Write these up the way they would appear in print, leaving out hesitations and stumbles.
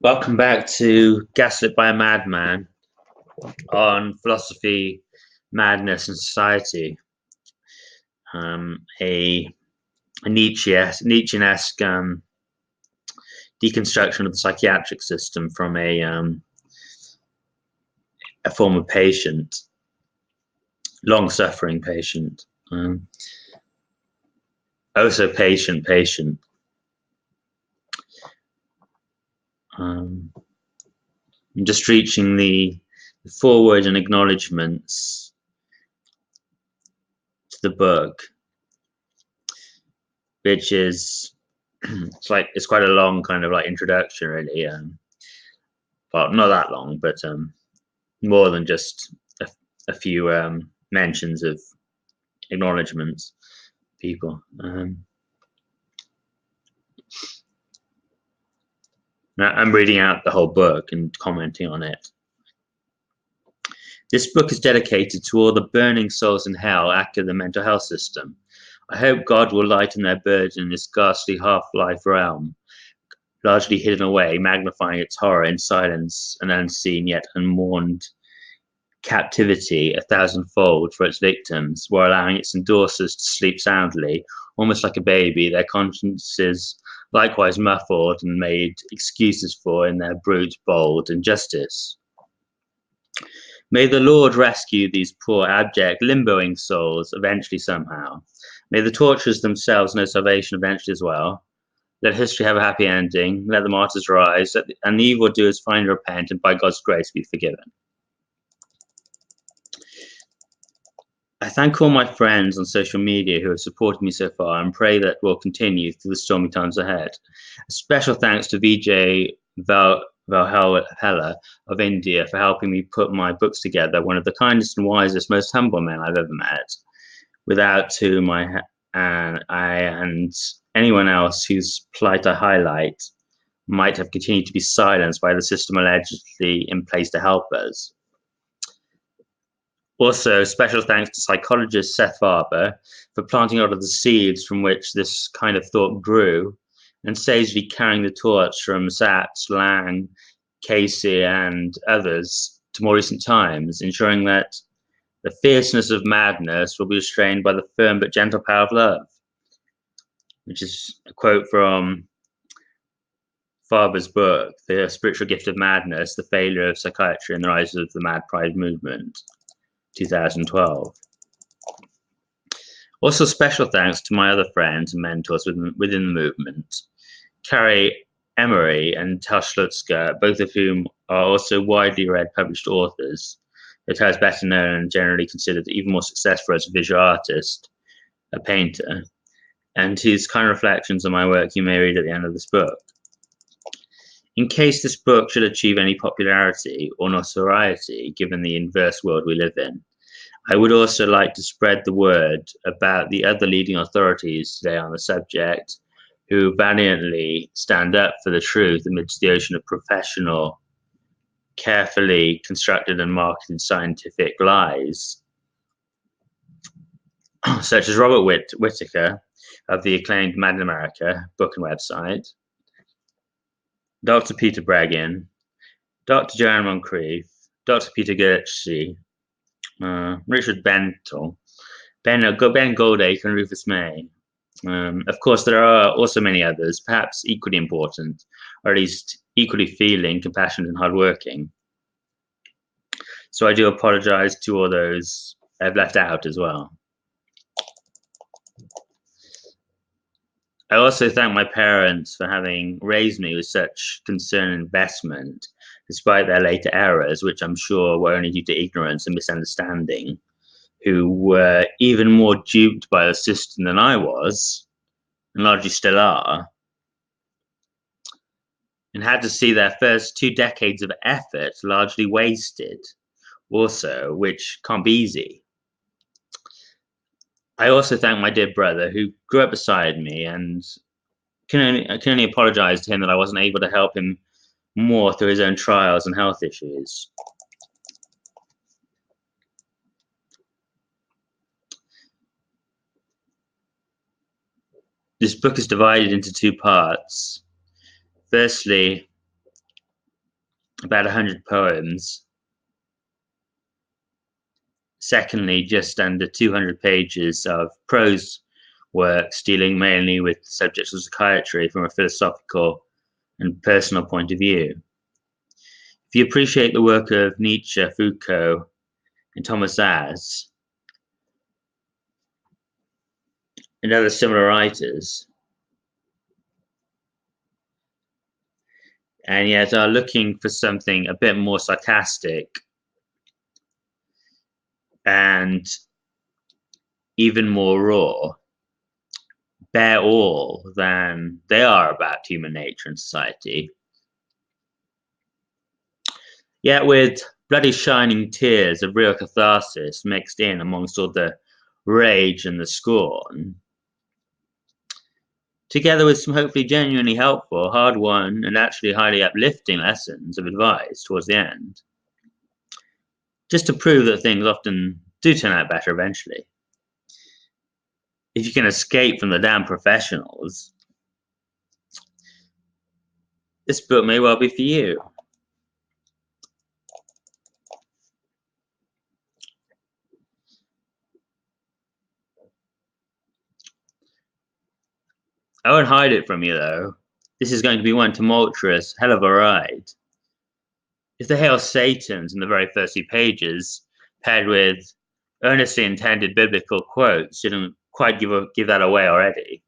Welcome back to Gaslit by a Madman on philosophy, madness, and society. A Nietzsche-esque deconstruction of the psychiatric system from a former patient, long-suffering patient. So patient. I'm just reaching the forward and acknowledgements to the book, which is it's quite a long kind of like introduction, really. Well, not that long, but more than just a few mentions of acknowledgements, people. I'm reading out the whole book and commenting on it. This book is dedicated to all the burning souls in hell after the mental health system. I hope God will lighten their burden in this ghastly half-life realm, largely hidden away, magnifying its horror in silence and unseen yet unmourned captivity 1,000-fold for its victims, while allowing its endorsers to sleep soundly, almost like a baby, their consciences likewise muffled and made excuses for in their brute, bold injustice. May the Lord rescue these poor, abject, limboing souls eventually somehow. May the torturers themselves know salvation eventually as well. Let history have a happy ending. Let the martyrs rise, and the evildoers finally repent and by God's grace be forgiven. I thank all my friends on social media who have supported me so far and pray that will continue through the stormy times ahead. A special thanks to Vijay Valhalla of India for helping me put my books together, one of the kindest and wisest, most humble men I've ever met, without whom I and anyone else whose plight I highlight might have continued to be silenced by the system allegedly in place to help us. Also, special thanks to psychologist Seth Farber for planting a lot of the seeds from which this kind of thought grew, and sagely carrying the torch from Satz, Lang, Casey, and others to more recent times, ensuring that the fierceness of madness will be restrained by the firm but gentle power of love, which is a quote from Farber's book, The Spiritual Gift of Madness, The Failure of Psychiatry and the Rise of the Mad Pride Movement, 2012. Also, special thanks to my other friends and mentors within the movement, Carrie Emery and Tal Schlutzker, both of whom are also widely read published authors. Tal is better known and generally considered even more successful as a visual artist, a painter, and whose kind reflections on my work you may read at the end of this book. In case this book should achieve any popularity or notoriety, given the inverse world we live in, I would also like to spread the word about the other leading authorities today on the subject, who valiantly stand up for the truth amidst the ocean of professional, carefully constructed and marketed scientific lies, such as Robert Whittaker of the acclaimed Mad in America book and website, Dr. Peter Breggin, Dr. Joanne Moncrief, Dr. Peter Gertzi, Richard Bentel, Ben Goldacre, and Rufus May. Of course, there are also many others, perhaps equally important, or at least equally feeling, compassionate, and hardworking. So I do apologize to all those I've left out as well. I also thank my parents for having raised me with such concern and investment, despite their later errors, which I'm sure were only due to ignorance and misunderstanding, who were even more duped by the system than I was, and largely still are, and had to see their first 2 decades of effort largely wasted, also, which can't be easy. I also thank my dear brother who grew up beside me, and I can only apologize to him that I wasn't able to help him more through his own trials and health issues. This book is divided into 2 parts. Firstly, about 100 poems. Secondly, just under 200 pages of prose works dealing mainly with subjects of psychiatry from a philosophical and personal point of view. If you appreciate the work of Nietzsche, Foucault, and Thomas As, and other similar writers, and yet are looking for something a bit more sarcastic and even more raw, bare all than they are about human nature and society, yet with bloody shining tears of real catharsis mixed in amongst all the rage and the scorn, together with some hopefully genuinely helpful, hard-won, and actually highly uplifting lessons of advice towards the end, just to prove that things often do turn out better eventually. If you can escape from the damn professionals, this book may well be for you. I won't hide it from you, though. This is going to be one tumultuous hell of a ride. If the Hail Satans in the very first few pages, paired with earnestly intended biblical quotes, didn't quite give that away already.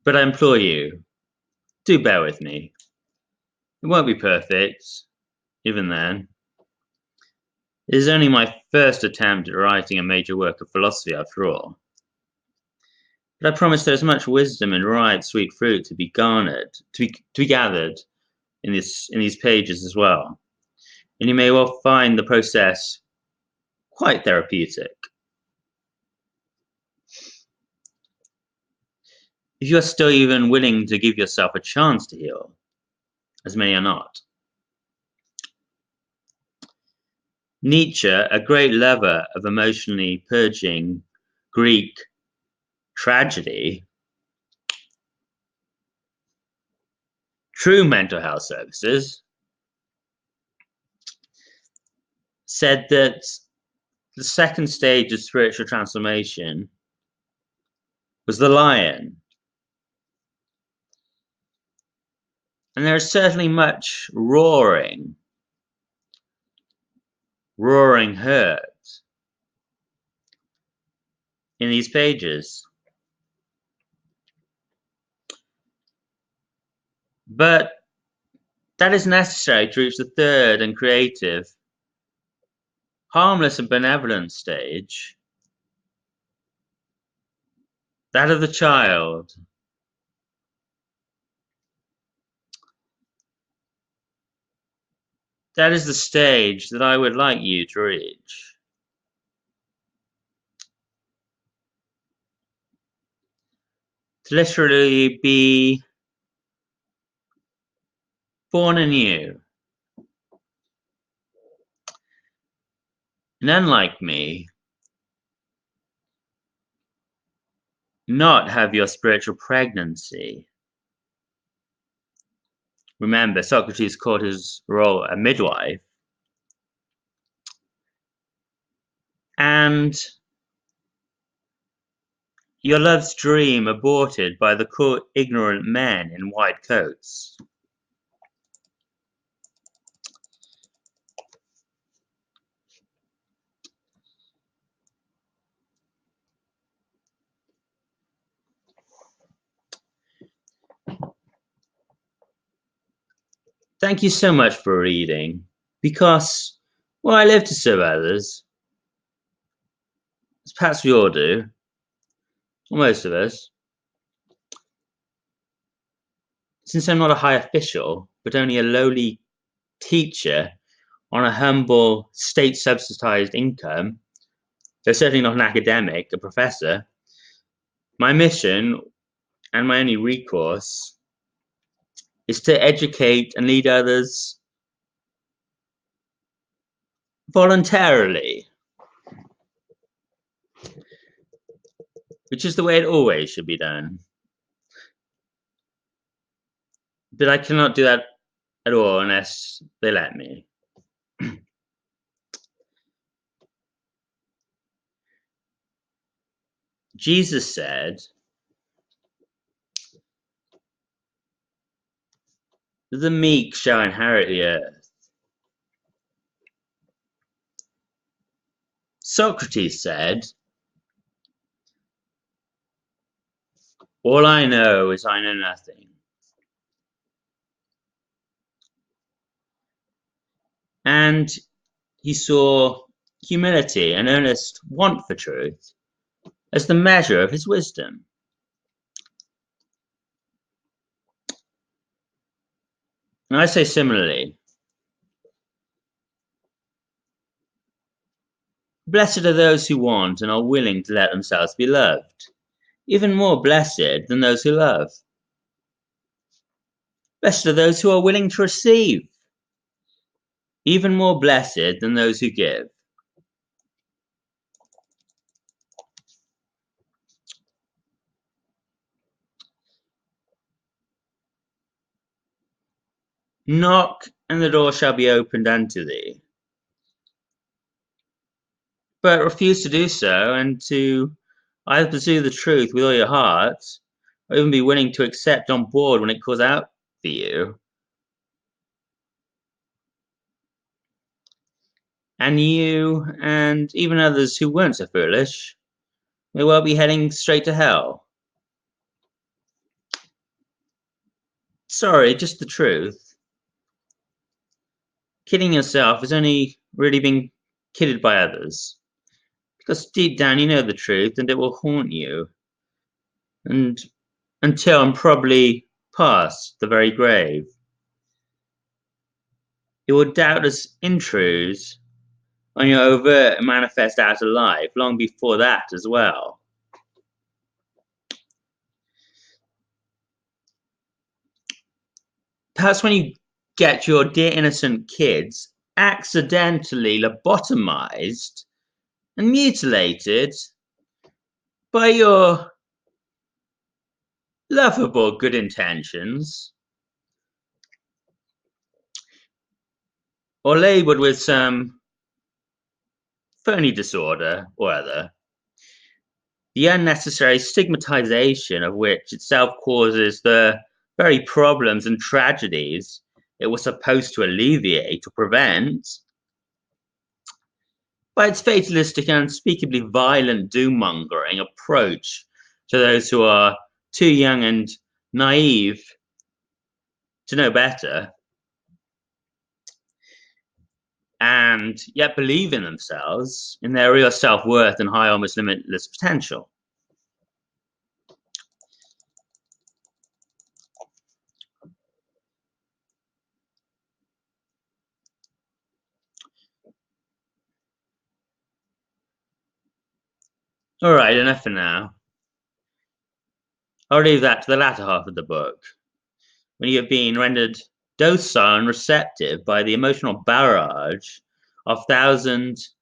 But I implore you, do bear with me. It won't be perfect, even then. It is only my first attempt at writing a major work of philosophy, after all. But I promise there is much wisdom and ripe, sweet fruit to be garnered, to be gathered in these pages as well. And you may well find the process quite therapeutic. If you are still even willing to give yourself a chance to heal, as many are not. Nietzsche, a great lover of emotionally purging Greek tragedy, true mental health services, said that the second stage of spiritual transformation was the lion. And there is certainly much roaring herd in these pages. But that is necessary to reach the third and creative, harmless and benevolent stage, that of the child. That is the stage that I would like you to reach. To literally be born anew. And unlike me, not have your spiritual pregnancy. Remember, Socrates called his role a midwife. And your love's dream aborted by the cool, ignorant men in white coats. Thank you so much for reading, because, well, I live to serve others, as perhaps we all do, or most of us. Since I'm not a high official, but only a lowly teacher on a humble state-subsidized income, though certainly not an academic, a professor, my mission and my only recourse is to educate and lead others voluntarily, which is the way it always should be done. But I cannot do that at all unless they let me. Jesus said that the meek shall inherit the earth. Socrates said, all I know is I know nothing. And he saw humility and earnest want for truth as the measure of his wisdom. And I say similarly, blessed are those who want and are willing to let themselves be loved, even more blessed than those who love. Blessed are those who are willing to receive, even more blessed than those who give. Knock, and the door shall be opened unto thee. But refuse to do so, and to either pursue the truth with all your heart, or even be willing to accept on board when it calls out for you. And you, and even others who weren't so foolish, may well be heading straight to hell. Sorry, just the truth. Kidding yourself is only really being kidded by others. Because deep down you know the truth and it will haunt you. And until I'm probably past the very grave. It will doubtless intrude on your overt and manifest outer life long before that as well. Perhaps when you get your dear innocent kids accidentally lobotomized and mutilated by your lovable good intentions, or labeled with some phony disorder or other, the unnecessary stigmatization of which itself causes the very problems and tragedies it was supposed to alleviate or prevent, by its fatalistic and unspeakably violent doom-mongering approach to those who are too young and naive to know better, and yet believe in themselves, in their real self-worth and high, almost limitless potential. All right, enough for now. I'll leave that to the latter half of the book, when you have been rendered docile and receptive by the emotional barrage of thousands,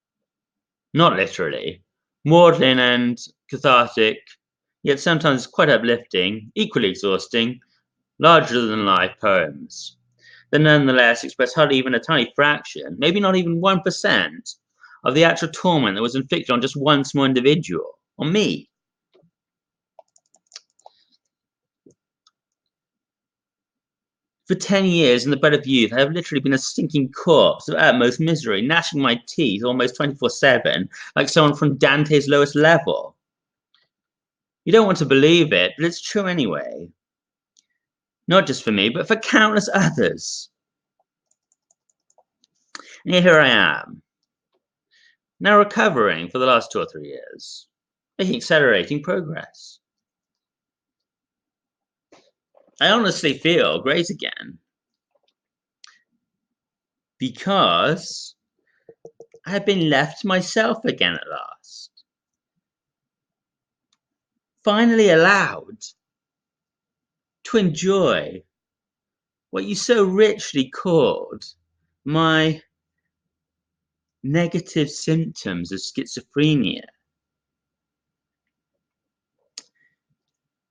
not literally, maudlin and cathartic, yet sometimes quite uplifting, equally exhausting, larger-than-life poems that nonetheless express hardly even a tiny fraction, maybe not even 1%, of the actual torment that was inflicted on just one small individual, on me. For 10 years in the bud of youth, I have literally been a stinking corpse of utmost misery, gnashing my teeth almost 24/7, like someone from Dante's lowest level. You don't want to believe it, but it's true anyway. Not just for me, but for countless others. And here I am, now recovering for the last 2 or 3 years, making accelerating progress. I honestly feel great again. Because I have been left to myself again at last. Finally allowed to enjoy what you so richly called my negative symptoms of schizophrenia,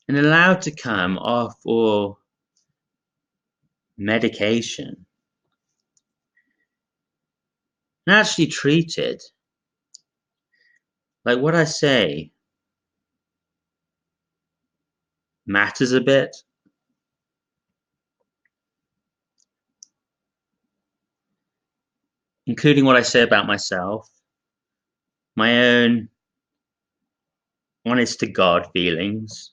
and allowed to come off all medication, and actually treated. Like what I say matters a bit. Including what I say about myself, my own honest to God feelings.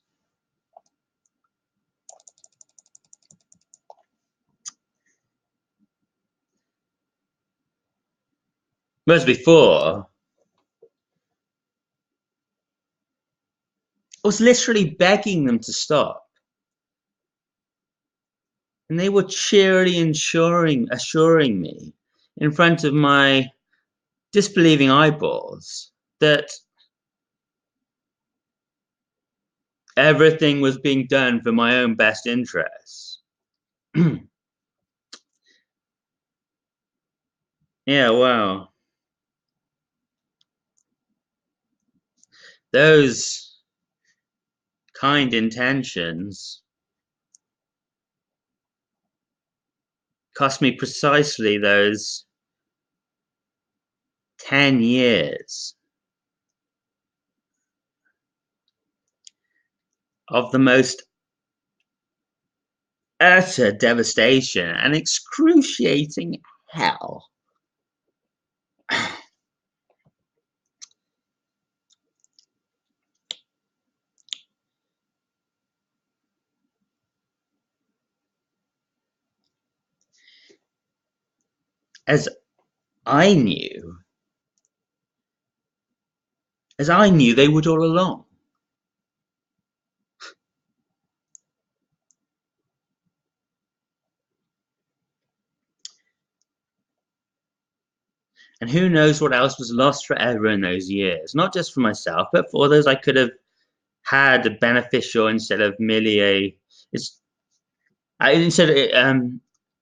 Whereas before, I was literally begging them to stop. And they were cheerily assuring me in front of my disbelieving eyeballs that everything was being done for my own best interests. Yeah, wow. Those kind intentions cost me precisely those 10 years of the most utter devastation and excruciating hell. As I knew, they would all along. And who knows what else was lost forever in those years, not just for myself, but for others I could have had a beneficial instead of merely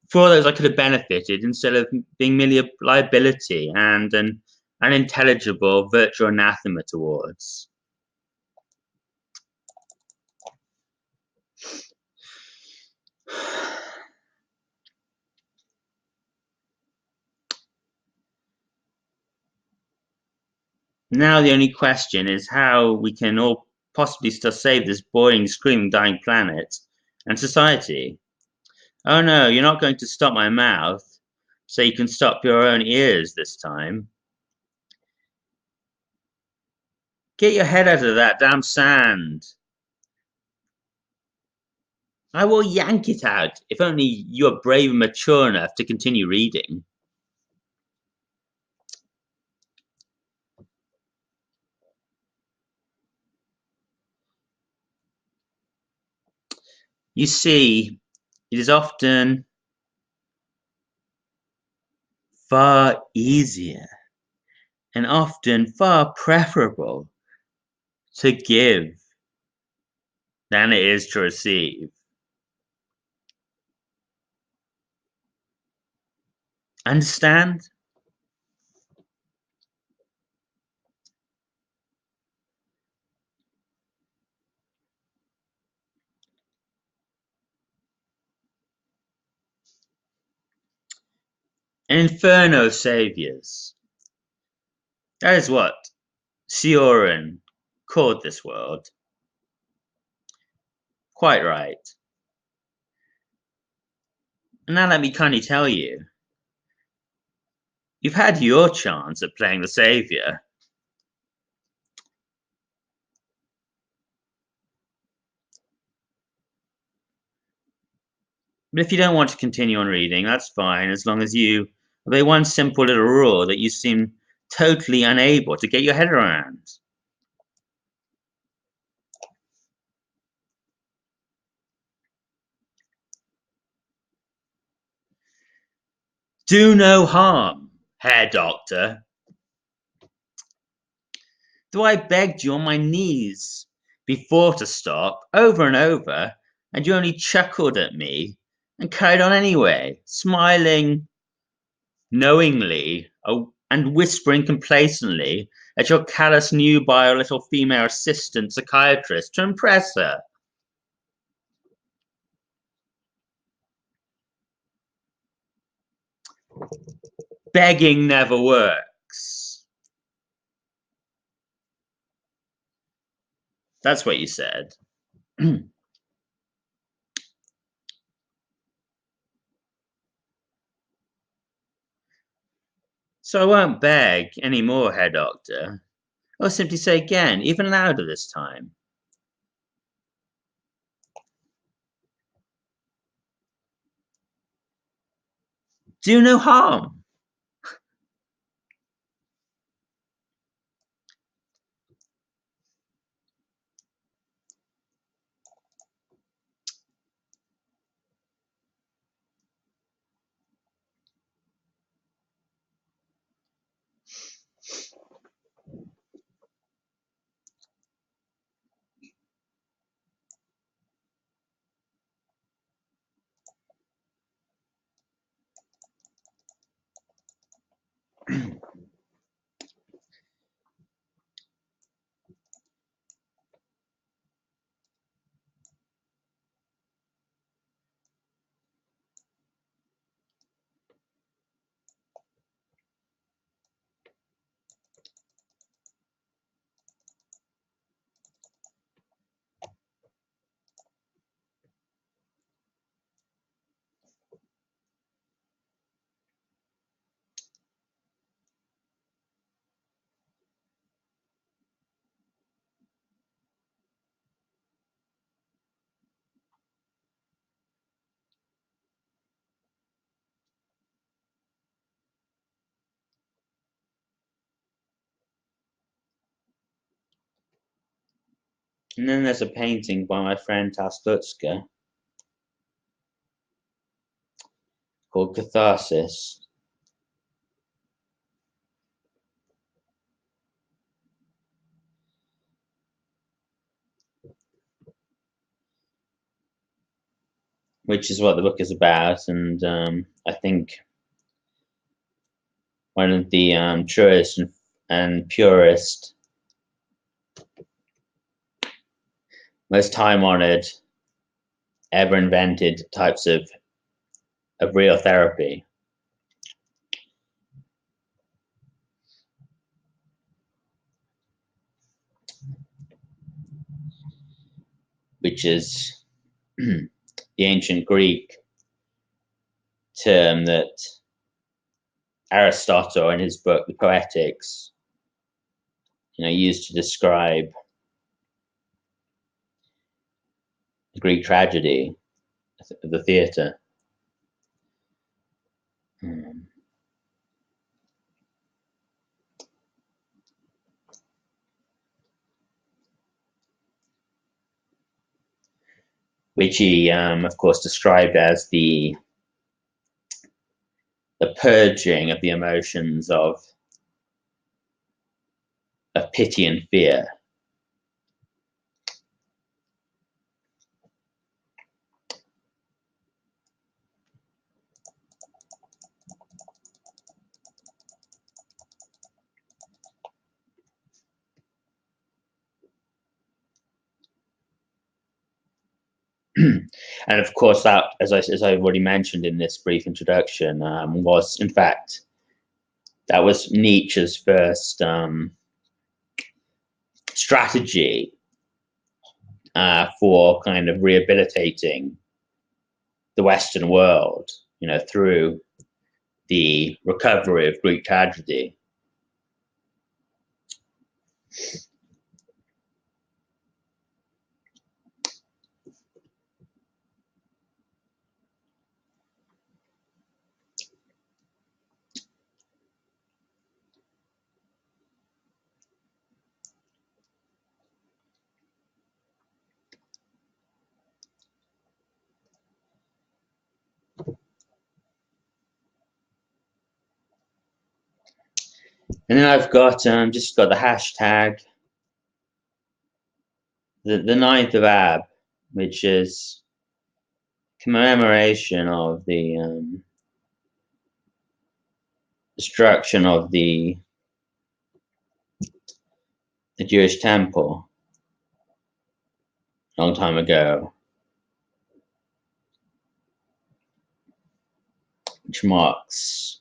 for those I could have benefited instead of being merely a liability and an unintelligible virtual anathema towards. Now the only question is how we can all possibly still save this boiling, screaming, dying planet and society. Oh no, you're not going to stop my mouth, so you can stop your own ears this time. Get your head out of that damn sand. I will yank it out if only you are brave and mature enough to continue reading. You see, it is often far easier and often far preferable to give than it is to receive. Understand? An inferno of saviors. That is what Cioran called this world. Quite right. And now let me kindly tell you, you've had your chance at playing the savior. But if you don't want to continue on reading, that's fine, as long as you obey one simple little rule that you seem totally unable to get your head around. Do no harm, Herr Doctor. Though I begged you on my knees before to stop, over and over, and you only chuckled at me and carried on anyway, smiling knowingly and whispering complacently at your callous nubile little female assistant psychiatrist to impress her. Begging never works. That's what you said. So I won't beg any more, Herr Doctor. I'll simply say again, even louder this time. Do no harm. And then there's a painting by my friend Taslutska called Catharsis. Which is what the book is about, and I think one of the truest and purest, most time-honored, ever invented types of real therapy. Which is the ancient Greek term that Aristotle, in his book The Poetics, used to describe the Greek tragedy, the theatre. Which he, of course, described as the purging of the emotions of pity and fear. And of course, that, as I already mentioned in this brief introduction, was in fact that was Nietzsche's first strategy for kind of rehabilitating the Western world, through the recovery of Greek tragedy. And then I've got just got the hashtag, the 9th of Ab, which is commemoration of the destruction of the Jewish temple a long time ago, which marks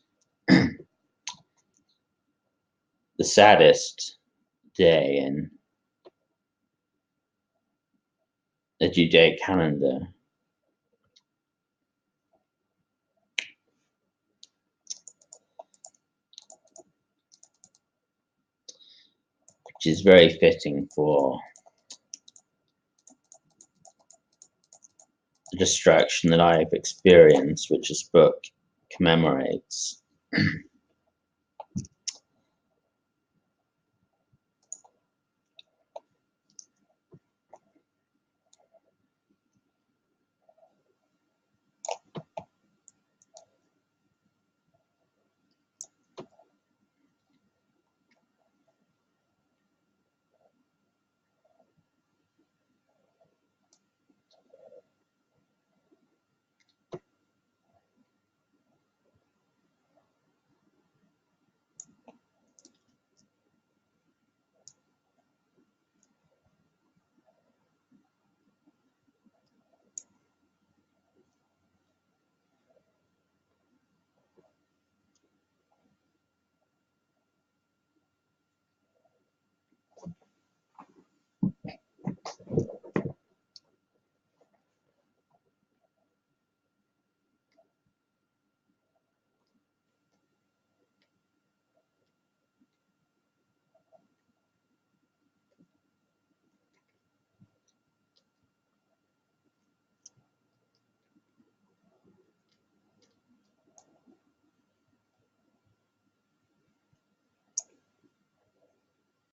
the saddest day in the Judaic calendar. Which is very fitting for the destruction that I have experienced, which this book commemorates.